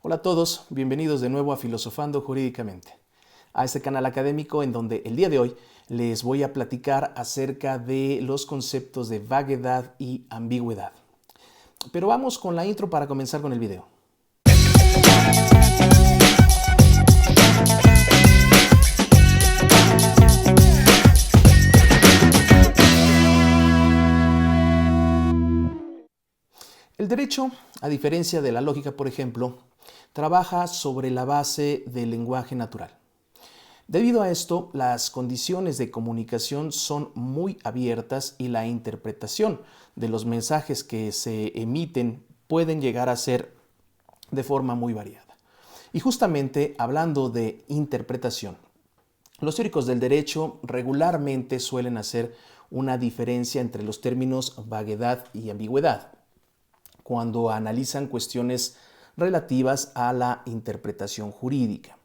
Hola a todos, bienvenidos de nuevo a Filosofando Jurídicamente, a este canal académico en donde el día de hoy les voy a platicar acerca de los conceptos de vaguedad y ambigüedad. Pero vamos con la intro para comenzar con el video. El derecho, a diferencia de la lógica, por ejemplo, trabaja sobre la base del lenguaje natural. Debido a esto, las condiciones de comunicación son muy abiertas y la interpretación de los mensajes que se emiten pueden llegar a ser de forma muy variada. Y justamente hablando de interpretación, los teóricos del derecho regularmente suelen hacer una diferencia entre los términos vaguedad y ambigüedad cuando analizan cuestiones relativas a la interpretación jurídica.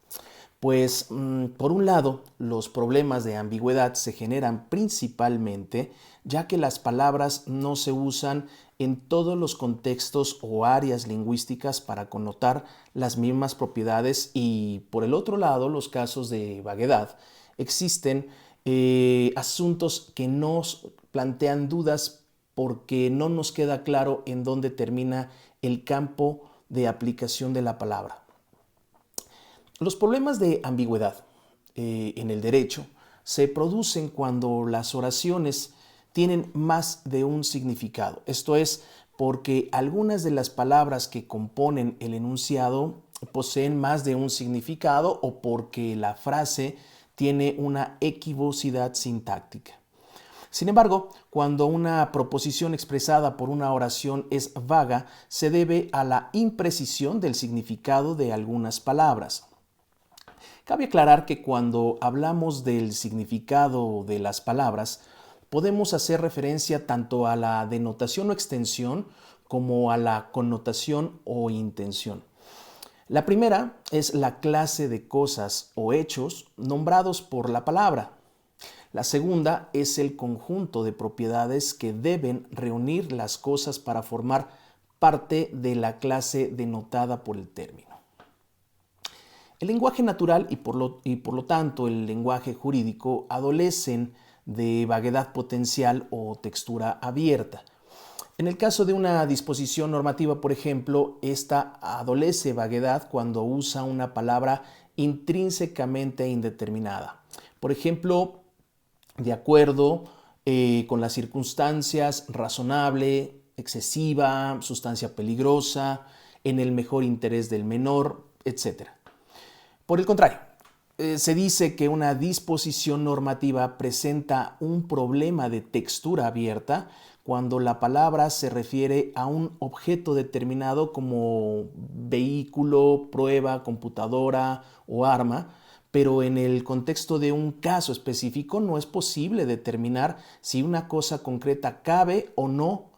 Pues, por un lado, los problemas de ambigüedad se generan principalmente ya que las palabras no se usan en todos los contextos o áreas lingüísticas para connotar las mismas propiedades y, por el otro lado, los casos de vaguedad. Existen asuntos que nos plantean dudas porque no nos queda claro en dónde termina el campo de aplicación de la palabra. Los problemas de ambigüedad en el derecho se producen cuando las oraciones tienen más de un significado. Esto es porque algunas de las palabras que componen el enunciado poseen más de un significado o porque la frase tiene una equivocidad sintáctica. Sin embargo, cuando una proposición expresada por una oración es vaga, se debe a la imprecisión del significado de algunas palabras. Cabe aclarar que cuando hablamos del significado de las palabras, podemos hacer referencia tanto a la denotación o extensión como a la connotación o intención. La primera es la clase de cosas o hechos nombrados por la palabra. La segunda es el conjunto de propiedades que deben reunir las cosas para formar parte de la clase denotada por el término. El lenguaje natural y por lo tanto el lenguaje jurídico adolecen de vaguedad potencial o textura abierta. En el caso de una disposición normativa, por ejemplo, esta adolece vaguedad cuando usa una palabra intrínsecamente indeterminada. Por ejemplo, de acuerdo con las circunstancias, razonable, excesiva, sustancia peligrosa, en el mejor interés del menor, etc. Por el contrario, se dice que una disposición normativa presenta un problema de textura abierta cuando la palabra se refiere a un objeto determinado como vehículo, prueba, computadora o arma, pero en el contexto de un caso específico no es posible determinar si una cosa concreta cabe o no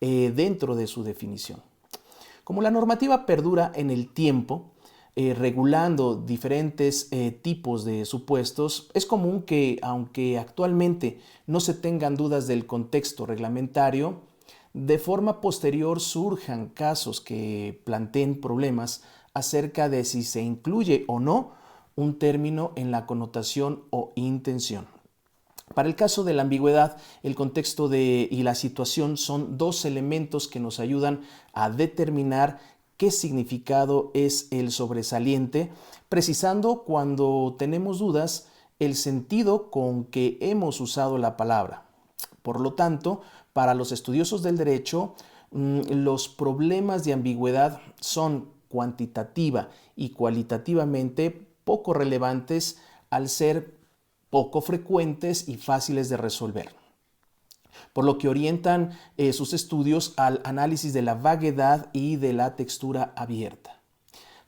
dentro de su definición. Como la normativa perdura en el tiempo, regulando diferentes tipos de supuestos, es común que, aunque actualmente no se tengan dudas del contexto reglamentario, de forma posterior surjan casos que planteen problemas acerca de si se incluye o no un término en la connotación o intención. Para el caso de la ambigüedad, el contexto y la situación son dos elementos que nos ayudan a determinar qué significado es el sobresaliente, precisando cuando tenemos dudas el sentido con que hemos usado la palabra. Por lo tanto, para los estudiosos del derecho, los problemas de ambigüedad son cuantitativa y cualitativamente poco relevantes al ser poco frecuentes y fáciles de resolver, por lo que orientan sus estudios al análisis de la vaguedad y de la textura abierta.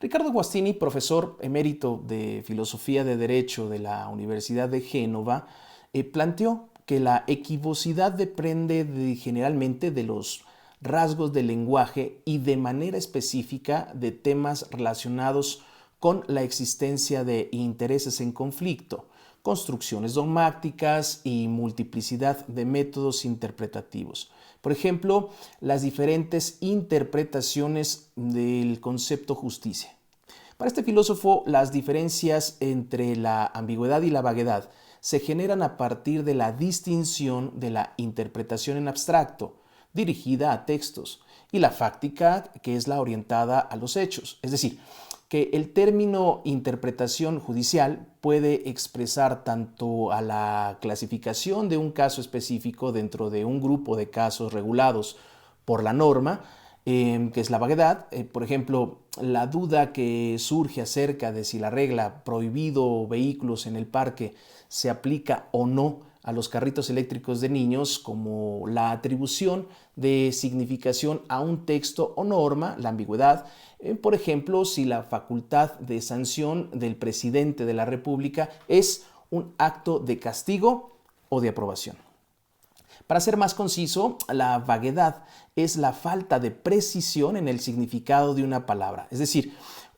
Ricardo Guastini, profesor emérito de Filosofía de Derecho de la Universidad de Génova, planteó que la equivocidad depende generalmente de los rasgos del lenguaje y de manera específica de temas relacionados con la existencia de intereses en conflicto, construcciones dogmáticas y multiplicidad de métodos interpretativos. Por ejemplo, las diferentes interpretaciones del concepto justicia. Para este filósofo, las diferencias entre la ambigüedad y la vaguedad se generan a partir de la distinción de la interpretación en abstracto, dirigida a textos, y la fáctica, que es la orientada a los hechos. Es decir, que el término interpretación judicial puede expresar tanto a la clasificación de un caso específico dentro de un grupo de casos regulados por la norma, que es la vaguedad. Por ejemplo, la duda que surge acerca de si la regla prohibido vehículos en el parque se aplica o no a los carritos eléctricos de niños, como la atribución de significación a un texto o norma, la ambigüedad. Por ejemplo, si la facultad de sanción del presidente de la República es un acto de castigo o de aprobación. Para ser más conciso, la vaguedad es la falta de precisión en el significado de una palabra. Es decir,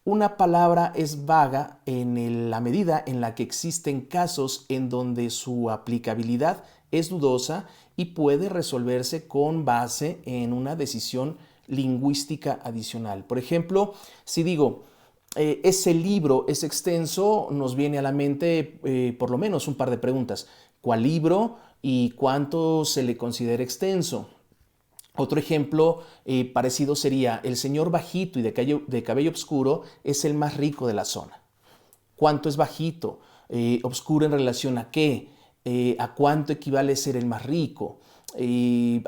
una palabra es vaga en la medida en la que existen casos en donde su aplicabilidad es dudosa y puede resolverse con base en una decisión lingüística adicional. Por ejemplo, si digo, ese libro es extenso, nos viene a la mente por lo menos un par de preguntas. ¿Cuál libro y cuánto se le considera extenso? Otro ejemplo parecido sería: el señor bajito y de cabello oscuro es el más rico de la zona. ¿Cuánto es bajito? ¿Oscuro en relación a qué? ¿A cuánto equivale ser el más rico?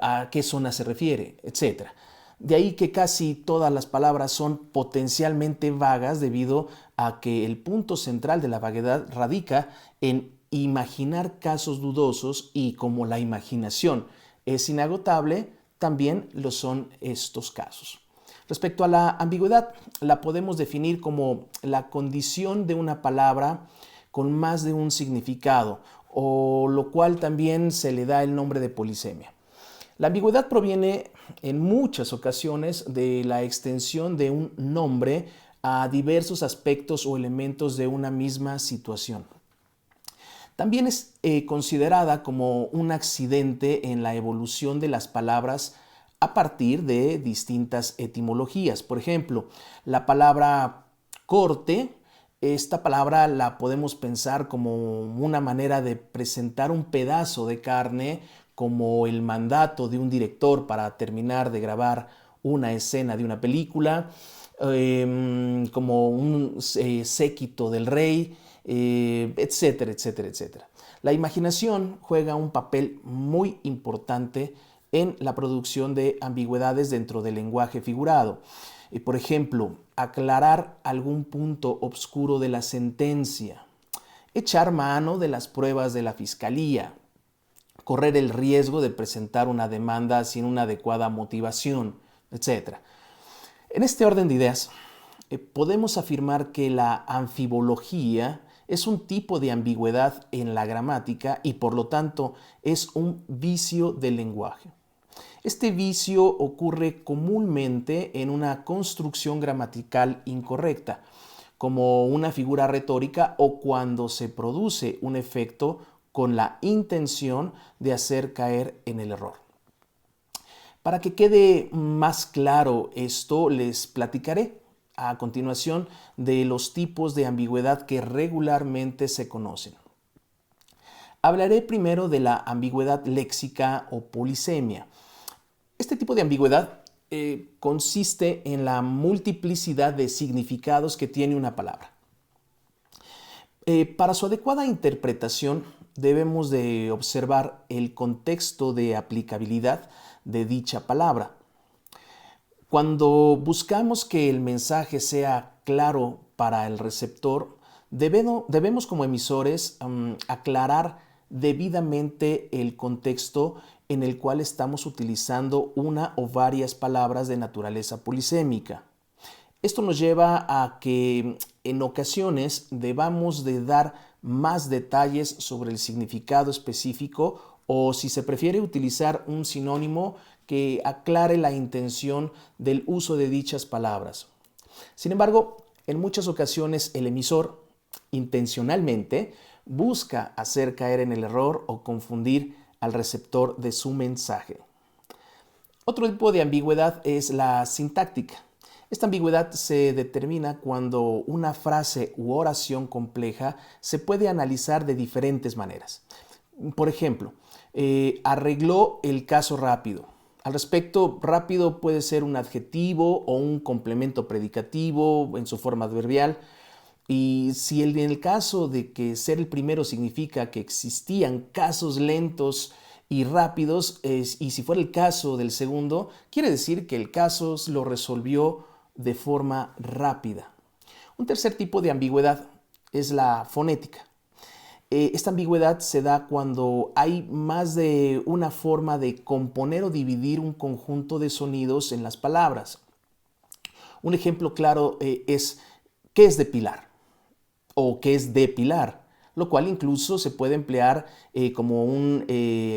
¿A qué zona se refiere? Etcétera. De ahí que casi todas las palabras son potencialmente vagas debido a que el punto central de la vaguedad radica en imaginar casos dudosos, y como la imaginación es inagotable, también lo son estos casos. Respecto a la ambigüedad, la podemos definir como la condición de una palabra con más de un significado, o lo cual también se le da el nombre de polisemia. La ambigüedad proviene en muchas ocasiones de la extensión de un nombre a diversos aspectos o elementos de una misma situación. También es considerada como un accidente en la evolución de las palabras a partir de distintas etimologías. Por ejemplo, la palabra corte, esta palabra la podemos pensar como una manera de presentar un pedazo de carne, como el mandato de un director para terminar de grabar una escena de una película, como un séquito del rey, etcétera, etcétera, etcétera. La imaginación juega un papel muy importante en la producción de ambigüedades dentro del lenguaje figurado. Por ejemplo, aclarar algún punto obscuro de la sentencia, echar mano de las pruebas de la fiscalía, correr el riesgo de presentar una demanda sin una adecuada motivación, etc. En este orden de ideas, podemos afirmar que la anfibología es un tipo de ambigüedad en la gramática y por lo tanto es un vicio del lenguaje. Este vicio ocurre comúnmente en una construcción gramatical incorrecta, como una figura retórica, o cuando se produce un efecto con la intención de hacer caer en el error. Para que quede más claro esto, les platicaré a continuación de los tipos de ambigüedad que regularmente se conocen. Hablaré primero de la ambigüedad léxica o polisemia. Este tipo de ambigüedad consiste en la multiplicidad de significados que tiene una palabra. Para su adecuada interpretación debemos de observar el contexto de aplicabilidad de dicha palabra. Cuando buscamos que el mensaje sea claro para el receptor, debemos como emisores aclarar debidamente el contexto en el cual estamos utilizando una o varias palabras de naturaleza polisémica. Esto nos lleva a que en ocasiones debamos de dar más detalles sobre el significado específico, o si se prefiere utilizar un sinónimo que aclare la intención del uso de dichas palabras. Sin embargo, en muchas ocasiones el emisor intencionalmente busca hacer caer en el error o confundir al receptor de su mensaje. Otro tipo de ambigüedad es la sintáctica. Esta ambigüedad se determina cuando una frase u oración compleja se puede analizar de diferentes maneras. Por ejemplo, arregló el caso rápido. Al respecto, rápido puede ser un adjetivo o un complemento predicativo en su forma adverbial. Y si en el caso de que ser el primero significa que existían casos lentos y rápidos, y si fuera el caso del segundo, quiere decir que el caso lo resolvió de forma rápida. Un tercer tipo de ambigüedad es la fonética. Esta ambigüedad se da cuando hay más de una forma de componer o dividir un conjunto de sonidos en las palabras. Un ejemplo claro es ¿qué es depilar? O qué es depilar, lo cual incluso se puede emplear como un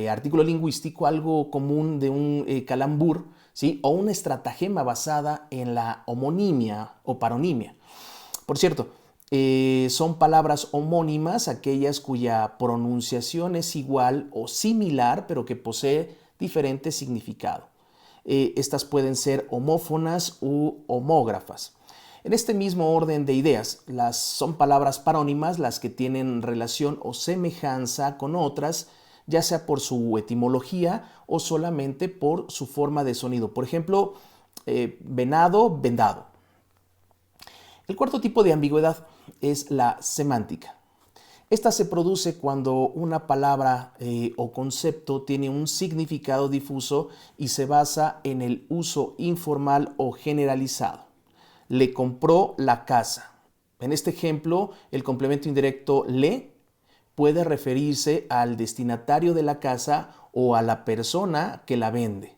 artículo lingüístico, algo común de un calambur, ¿sí? O una estratagema basada en la homonimia o paronimia. Por cierto, son palabras homónimas aquellas cuya pronunciación es igual o similar, pero que posee diferente significado. Estas pueden ser homófonas u homógrafas. En este mismo orden de ideas, son palabras parónimas las que tienen relación o semejanza con otras, ya sea por su etimología o solamente por su forma de sonido. Por ejemplo, venado, vendado. El cuarto tipo de ambigüedad es la semántica. Esta se produce cuando una palabra o concepto tiene un significado difuso y se basa en el uso informal o generalizado. Le compró la casa. En este ejemplo, el complemento indirecto le puede referirse al destinatario de la casa o a la persona que la vende.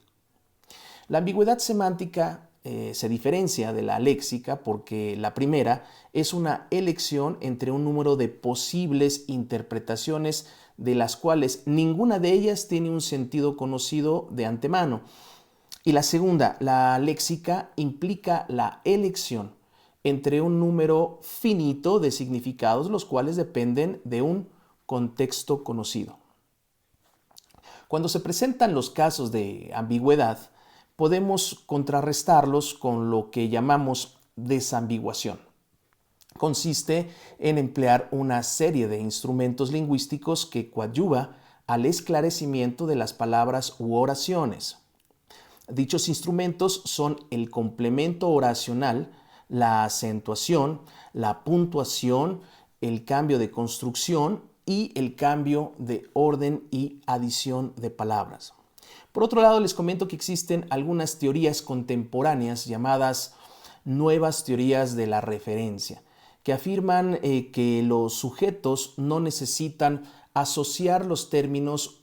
La ambigüedad semántica se diferencia de la léxica porque la primera es una elección entre un número de posibles interpretaciones de las cuales ninguna de ellas tiene un sentido conocido de antemano. Y la segunda, la léxica, implica la elección entre un número finito de significados, los cuales dependen de un contexto conocido. Cuando se presentan los casos de ambigüedad, podemos contrarrestarlos con lo que llamamos desambiguación. Consiste en emplear una serie de instrumentos lingüísticos que coadyuva al esclarecimiento de las palabras u oraciones. Dichos instrumentos son el complemento oracional, la acentuación, la puntuación, el cambio de construcción y el cambio de orden y adición de palabras. Por otro lado, les comento que existen algunas teorías contemporáneas llamadas nuevas teorías de la referencia, que afirman que los sujetos no necesitan asociar los términos,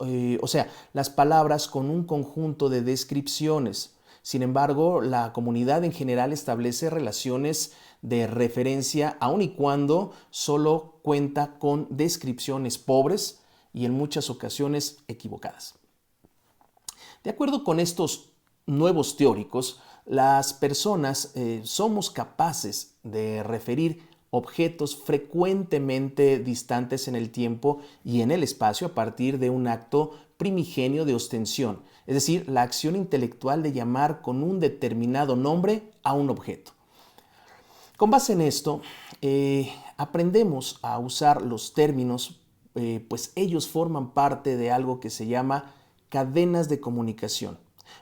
las palabras con un conjunto de descripciones. Sin embargo, la comunidad en general establece relaciones de referencia aun y cuando solo cuenta con descripciones pobres y en muchas ocasiones equivocadas. De acuerdo con estos nuevos teóricos, las personas somos capaces de referir objetos frecuentemente distantes en el tiempo y en el espacio a partir de un acto primigenio de ostensión, es decir, la acción intelectual de llamar con un determinado nombre a un objeto. Con base en esto, aprendemos a usar los términos, pues ellos forman parte de algo que se llama cadenas de comunicación,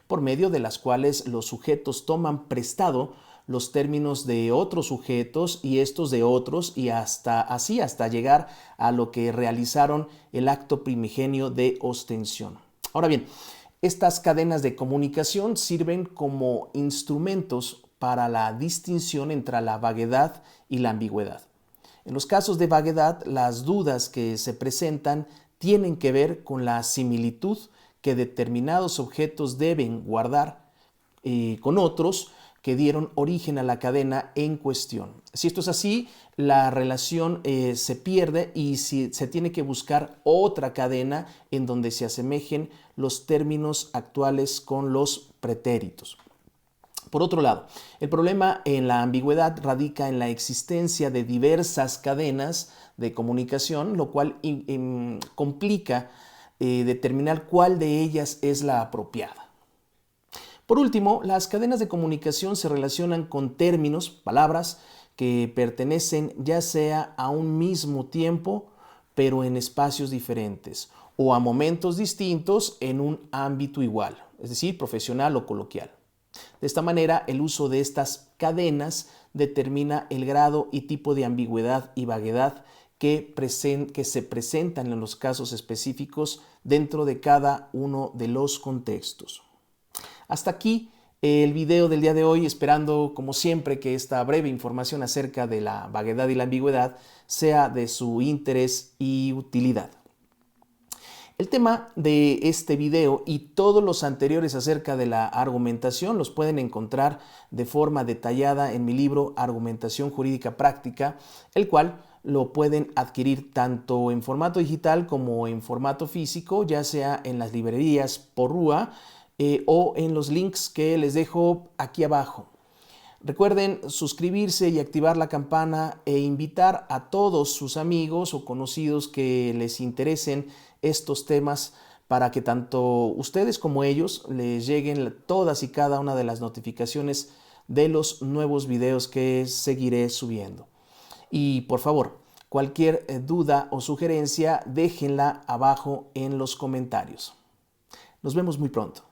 por medio de las cuales los sujetos toman prestado los términos de otros sujetos y estos de otros y hasta llegar a lo que realizaron el acto primigenio de ostensión. Ahora bien, estas cadenas de comunicación sirven como instrumentos para la distinción entre la vaguedad y la ambigüedad. En los casos de vaguedad, las dudas que se presentan tienen que ver con la similitud que determinados objetos deben guardar con otros que dieron origen a la cadena en cuestión. Si esto es así, la relación se pierde y se tiene que buscar otra cadena en donde se asemejen los términos actuales con los pretéritos. Por otro lado, el problema en la ambigüedad radica en la existencia de diversas cadenas de comunicación, lo cual complica determinar cuál de ellas es la apropiada. Por último, las cadenas de comunicación se relacionan con términos, palabras, que pertenecen ya sea a un mismo tiempo, pero en espacios diferentes, o a momentos distintos en un ámbito igual, es decir, profesional o coloquial. De esta manera, el uso de estas cadenas determina el grado y tipo de ambigüedad y vaguedad que se presentan en los casos específicos dentro de cada uno de los contextos. Hasta aquí el video del día de hoy, esperando como siempre que esta breve información acerca de la vaguedad y la ambigüedad sea de su interés y utilidad. El tema de este video y todos los anteriores acerca de la argumentación los pueden encontrar de forma detallada en mi libro Argumentación Jurídica Práctica, el cual lo pueden adquirir tanto en formato digital como en formato físico, ya sea en las librerías Porrúa o en los links que les dejo aquí abajo. Recuerden suscribirse y activar la campana e invitar a todos sus amigos o conocidos que les interesen estos temas para que tanto ustedes como ellos les lleguen todas y cada una de las notificaciones de los nuevos videos que seguiré subiendo. Y por favor, cualquier duda o sugerencia déjenla abajo en los comentarios. Nos vemos muy pronto.